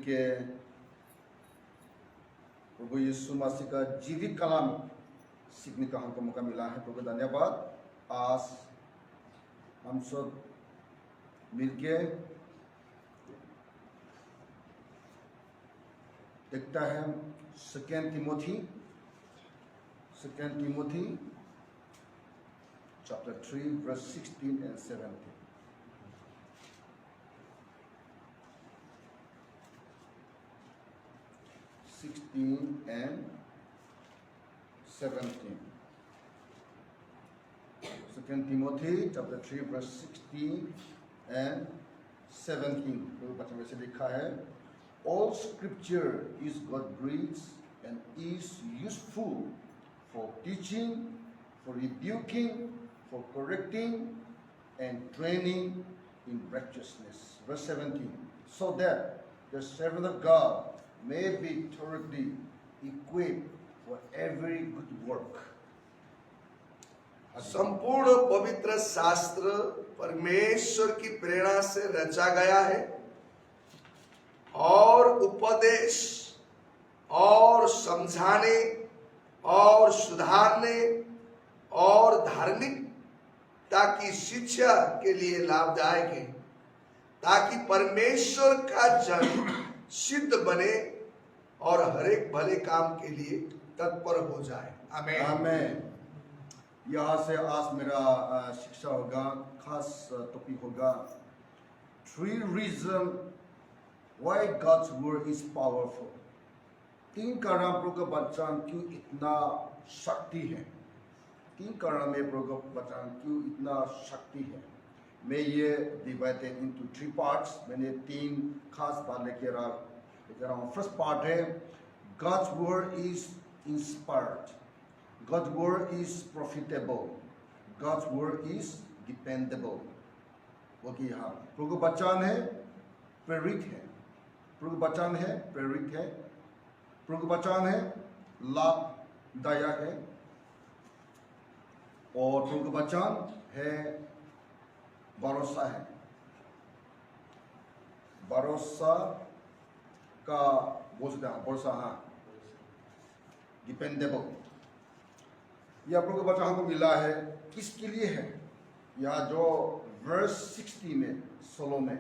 मिलके प्रभु यीशु मसीह का जीवित कलाम सीखने का हमको मौका मिला है। प्रभु धन्यवाद। आज हम सब मिलके देखता है second Timothy chapter 3 verse 16 and 17. And 17. Second Timothy chapter 3 verse 16 and 17. बच्चों में से लिखा है, all scripture is God breathed and is useful for teaching, for rebuking, for correcting and training in righteousness. Verse 17. So that the servant of God may be thoroughly equipped for every good work. संपूर्ण पवित्र शास्त्र परमेश्वर की प्रेरणा से रचा गया है और उपदेश और समझाने और सुधारने और धार्मिकता की शिक्षा के लिए लाभदायक है, ताकि परमेश्वर का जन सिद्ध बने और हर एक भले काम के लिए तत्पर हो जाए। आमीन। आमीन। यहाँ से आज मेरा शिक्षा होगा, खास टॉपिक होगा 3 reasons why God's word is powerful. 3 कारण प्रभु का वचन क्यों इतना शक्ति है। 3 कारण में प्रभु का वचन क्यों इतना शक्ति है। मैं ये divided into 3 parts. मैंने 3 खास बात लेकर आ हूँ। First part है, God's word is inspired. God's word is profitable. God's word is dependable. Okay, हाँ, प्रभु का वचन है, प्रेरित है। प्रभु का वचन है, प्रेरित है। प्रभु का वचन है, लाभदायक है। और प्रभु का वचन है, भरोसा है। भरोसा का भरोसा, हाँ, डिपेंडेबल। यह प्रभु का वचन हमको मिला है, किसके लिए है? यह जो वर्स 60 में 16 में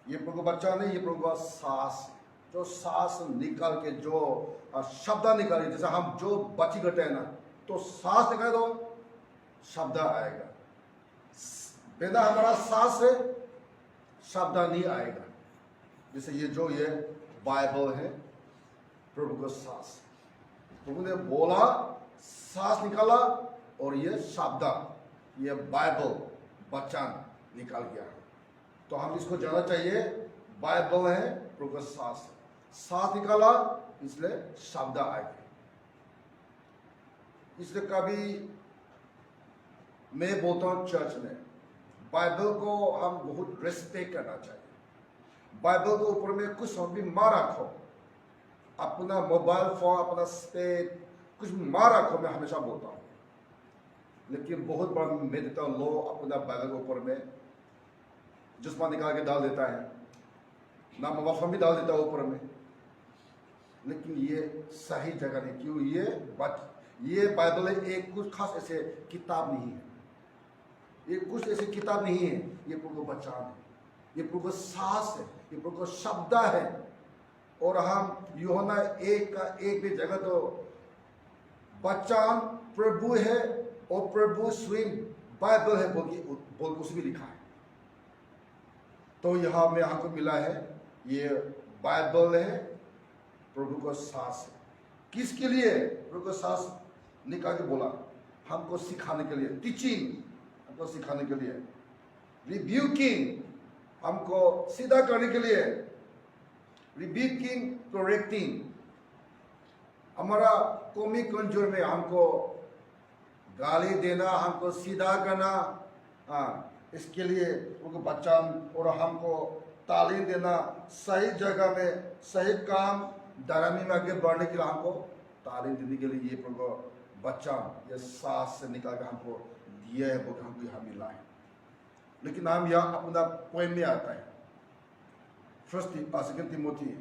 ये प्रभु का वचन है, ये प्रभु का सांस, जो सांस निकाल के जो शब्द निकाले, जैसे हम जो बची करते हैं ना, तो सांस निकाले तो शब्द आएगा। बिना हमारा सांस से शब्द नहीं आएगा। जैसे ये बाइबल है, प्रभु का सांस, प्रभु ने बोला, सांस निकाला और ये शब्द, ये बाइबल वचन निकाल गया। तो हम इसको जानना चाहिए, बाइबल है, प्रभु का सांस, सांस निकाला इसलिए शब्द आ गए। इसलिए कभी मैं बोलता हूँ चर्च में, बाइबल को हम बहुत रेस्पेक्ट करना चाहिए। बाइबल के ऊपर में कुछ भी मार रखो, अपना मोबाइल फोन, अपना स्पेस कुछ मार रखो, मैं हमेशा बोलता हूँ। लेकिन बहुत बड़ा मैं देता हूँ, लोग अपना बाइबल के ऊपर में चश्मा निकाल के डाल देता है, ना मोबाइल फोन भी डाल देता है ऊपर में। लेकिन ये सही जगह नहीं। क्यों? ये बाइबल है, एक कुछ खास ऐसे किताब नहीं है, ये कुछ ऐसी किताब नहीं है। ये प्रभु का वचन है, ये प्रभु का सांस है, ये प्रभु का शब्द है। और हम यूहन्ना 1 भी जगह तो वचन प्रभु है और प्रभु स्वयं बाइबल है बोल उसमें लिखा है। तो यहाँ में हमको मिला है, ये बाइबल है, प्रभु का सांस है। किसके लिए? प्रभु का सांस निकाल के बोला, हमको सिखाने के लिए, टीचिंग, हमको सिखाने के लिए, रिब्यूकिंग, हमको सीधा करने के लिए, रिब्यूकिंग, करेक्टिंग, हमारा कमी कमजोर में हमको गाली देना, हमको सीधा करना, इसके लिए उनको वचन और हमको तालीम देना, सही जगह में सही काम धर्म में आगे बढ़ने के लिए हमको तालीम देने के लिए ये प्रभु वचन, ये सांस से निकाल कर हमको दिया है, वो हमको यहाँ मिला है। लेकिन हम यहाँ अपना पॉइंट में आता है, 2 Timothy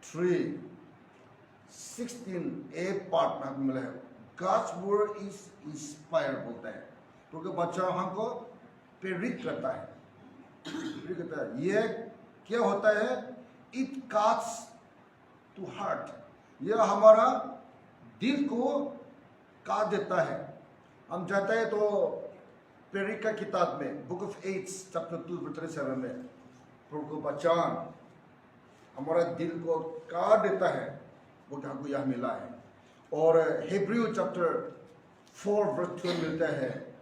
3:16 A पार्ट में हमको मिला है, God's word is inspired बोलता है, क्योंकि बच्चा हमको प्रेरित करता है। प्रेरित करता है, ये क्या होता है? It cuts to heart, यह हमारा दिल को काट देता है। हम जाते हैं तो प्रेरित का किताब में बुक ऑफ एक्ट्स चैप्टर 2:37 में प्रभु का वचन हमारा दिल को काट देता है, वो हमको यह मिला है। और हिब्रू चैप्टर 4:12 मिलता है,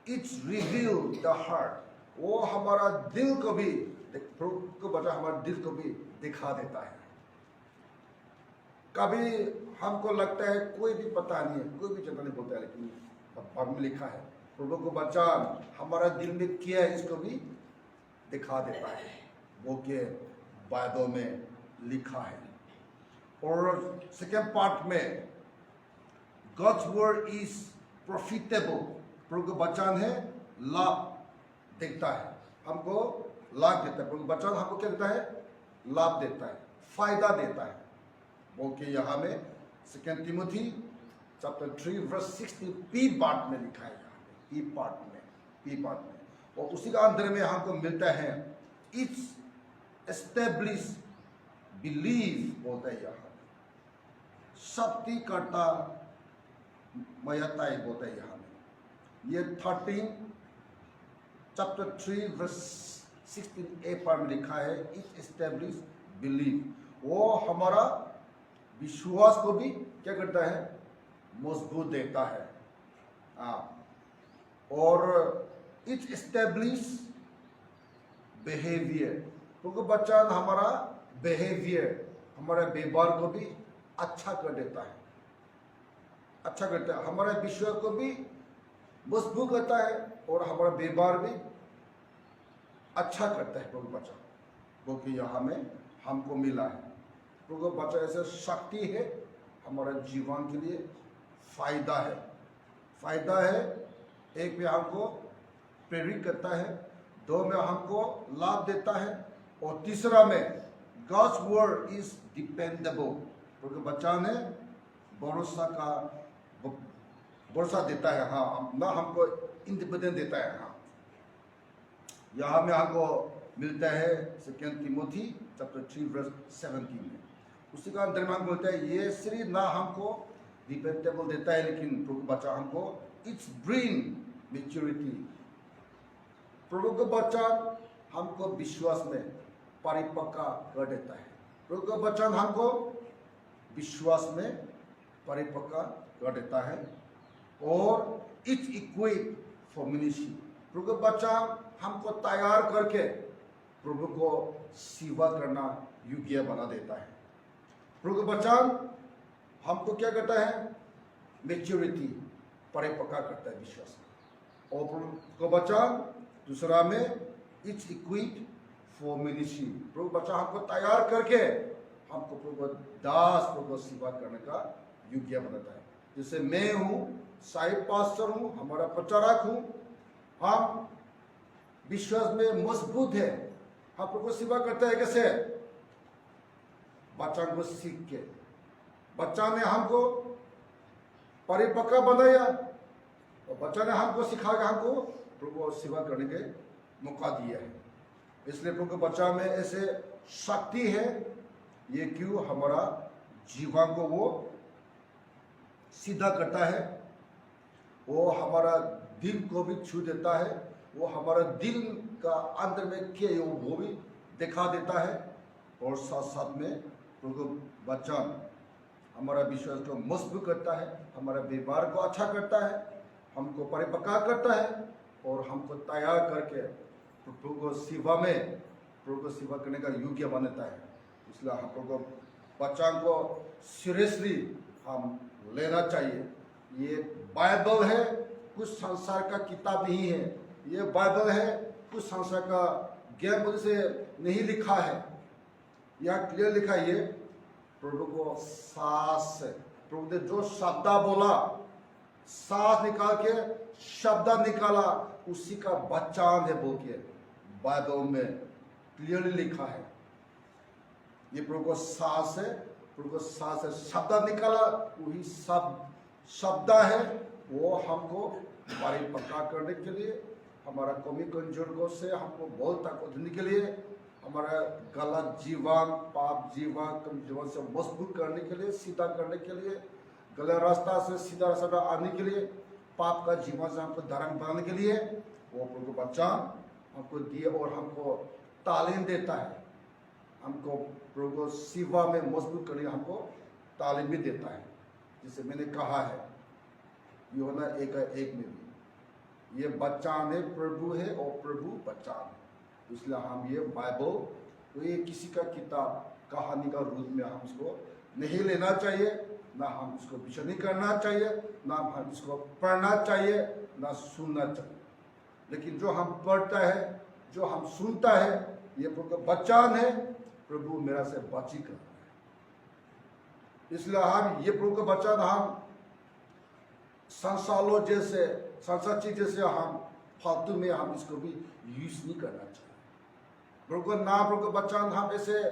इट्स रिवील द हार्ट, वो हमारा दिल को भी, प्रभु को बचा हमारे दिल को भी दिखा देता है। कभी हमको लगता है कोई भी पता नहीं है, कोई भी चिंता नहीं बोलता है, लेकिन बाइबल में लिखा है प्रभु को वचन हमारा दिल में क्या है इसको भी दिखा देता है, वो के बाइबल में लिखा है। और सेकेंड पार्ट में God's word is profitable, प्रभु का वचन है लाभ देता है, हमको लाभ देता है। प्रभु का वचन हमको क्या देता है? लाभ देता है, फायदा देता है, वो के यहाँ में 2 तिमोथी चैप्टर 3:16 P पार्ट में लिखा है, P पार्ट में। और उसी का अंदर में हमको मिलता है इट्स एस्टेब्लिश बिलीव बोलता है, यहाँ शक्ति करता मयताई बोलता है यहाँ में। ये 13 चैप्टर 3:16 A पर में लिखा है, इट्स एस्टेब्लिश बिलीव, वो हमारा विश्वास को भी क्या करता है? मजबूत देता है। और इट्स एस्टेब्लिश बिहेवियर, क्योंकि वचन हमारा बिहेवियर, हमारे व्यवहार को भी अच्छा कर देता है, अच्छा करता है, हमारे विश्वास को भी मजबूत करता है और हमारा व्यवहार भी अच्छा करता है। प्रभु वचन क्योंकि यहाँ में हमको मिला है, प्रभु वचन ऐसे शक्ति है हमारे जीवन के लिए, फायदा है। एक में हमको प्रेरित करता है, दो में हमको लाभ देता है, और तीसरा में God's word is dependable, क्योंकि वचन है भरोसा देता है, हाँ ना हमको इंडिपेंडेंट देता है। हाँ, यहाँ में हमको मिलता है 2 तिमोथी चैप्टर 3:17 में, उसी का अंदर में हमको बोलता है ये सिर्फ ना हमको डिपेंडेबल देता है, लेकिन प्रभु बच्चा हमको इट्स ब्रिंग मैच्योरिटी, प्रभु का बच्चा हमको विश्वास में परिपक्व कर देता है, प्रभु का वचन हमको विश्वास में परिपक्व कर देता है, और इट्स इक्विप फॉर मिनिस्ट्री, प्रभु का वचन हमको तैयार करके प्रभु को सेवा करना योग्य बना देता है। प्रभु का वचन हमको क्या करता है? मैच्योरिटी, परिपक्व करता है विश्वास में। और प्रभु का वचन दूसरा में इट्स इक्विप फॉर मिनिस्ट्री, प्रभु बच्चा हमको तैयार करके हमको प्रभु दास प्रभु सेवा करने का योग्य बनाता है। जैसे मैं हूँ साहिब पास्टर हूँ, हमारा प्रचारक हूँ, हम विश्वास में मजबूत है, हम प्रभु सेवा करते हैं कैसे? बच्चा को सीख के, बच्चा ने हमको परिपक्व बनाया और बच्चा ने हमको सिखा के हमको प्रभु सेवा करने के मौका दिया है। इसलिए प्रभु के बच्चा में ऐसे शक्ति है, ये क्यों? हमारा जीवन को वो सीधा करता है, वो हमारा दिल को भी छू देता है, वो हमारा दिल का अंदर में क्या है वो भी दिखा देता है, और साथ साथ में प्रभु वचन हमारा विश्वास को मजबूत करता है, हमारा व्यवहार को अच्छा करता है, हमको परिपक्व करता है, और हमको तैयार करके प्रभु को सेवा में प्रभु को सेवा करने का योग्य बनाता है। इसलिए हम लोग को वचन को सीरियसली हम लेना चाहिए। ये बाइबल है, कुछ संसार का किताब नहीं है, ये बाइबल है कुछ संसार का ज्ञान बुद्धि से नहीं लिखा है। यहाँ क्लियर लिखा है, ये प्रभु को सांस से, प्रभु ने जो शब्द बोला, सांस निकाल के शब्द निकाला, उसी का वचन है बोल के बाइबल में क्लियरली लिखा है। ये प्रभु को सांस है, प्रभु को सांस है, शब्द निकाला, वही शब्द है, वो हमको परिपक्व करने के लिए, हमारा कमी कमजोरियों से हमको बहुत ताकत देने के लिए, हमारा गलत जीवन, पाप जीवन, कम जीवन से मजबूत करने के लिए, सीधा करने के लिए, गलत रास्ता से सीधा रास्ता आने के लिए, पाप का जीवन से हमको धारण बनाने के लिए वो प्रभु का वचन हमको दिए और हमको तालीम देता है, हमको प्रभु सेवा में मजबूत करने हमको तालीम भी देता है। जिसे मैंने कहा है यूहन्ना 1:1 में भी, ये बच्चान है प्रभु है और प्रभु बच्चान है। इसलिए हम ये बाइबल तो ये किसी का किताब कहानी का रूप में हम इसको नहीं लेना चाहिए, ना हम इसको विचार नहीं करना चाहिए, ना हम इसको पढ़ना चाहिए, ना सुनना चाहिए। लेकिन जो हम पढ़ता है, जो हम सुनता है, ये प्रभु का वचन है, प्रभु मेरा से बाची कर रहा है। इसलिए हम ये प्रभु का वचन हम संसारों जैसे संसार चीज जैसे हम फालतू में हम इसको भी यूज नहीं करना चाहिए। प्रभु का नाम, प्रभु का वचन हम ऐसे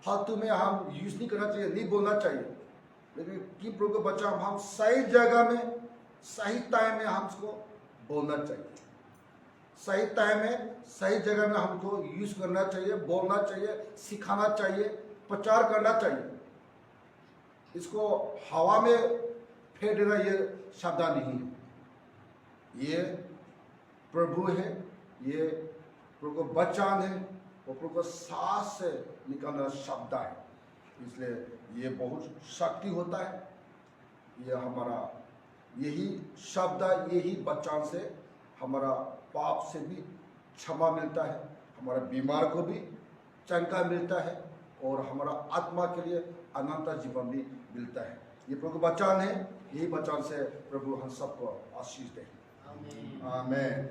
फालतू में हम यूज नहीं करना चाहिए, नहीं बोलना चाहिए। लेकिन कि प्रभु का वचन हम सही जगह में, सही टाइम में हम इसको बोलना चाहिए, सही टाइम में, सही जगह में हमको यूज करना चाहिए, बोलना चाहिए, सिखाना चाहिए, प्रचार करना चाहिए। इसको हवा में फेंक देना ये शब्द नहीं है, ये प्रभु है, ये प्रभु का वचन है, वो प्रभु का सांस से निकलना शब्द है। इसलिए ये बहुत शक्ति होता है। ये हमारा यही शब्द, यही वचन से हमारा पाप से भी क्षमा मिलता है, हमारा बीमार को भी चंगा मिलता है और हमारा आत्मा के लिए अनंत जीवन भी मिलता है। ये प्रभु का वचन है, यही वचन से प्रभु हम सबको आशीष दे। आमीन।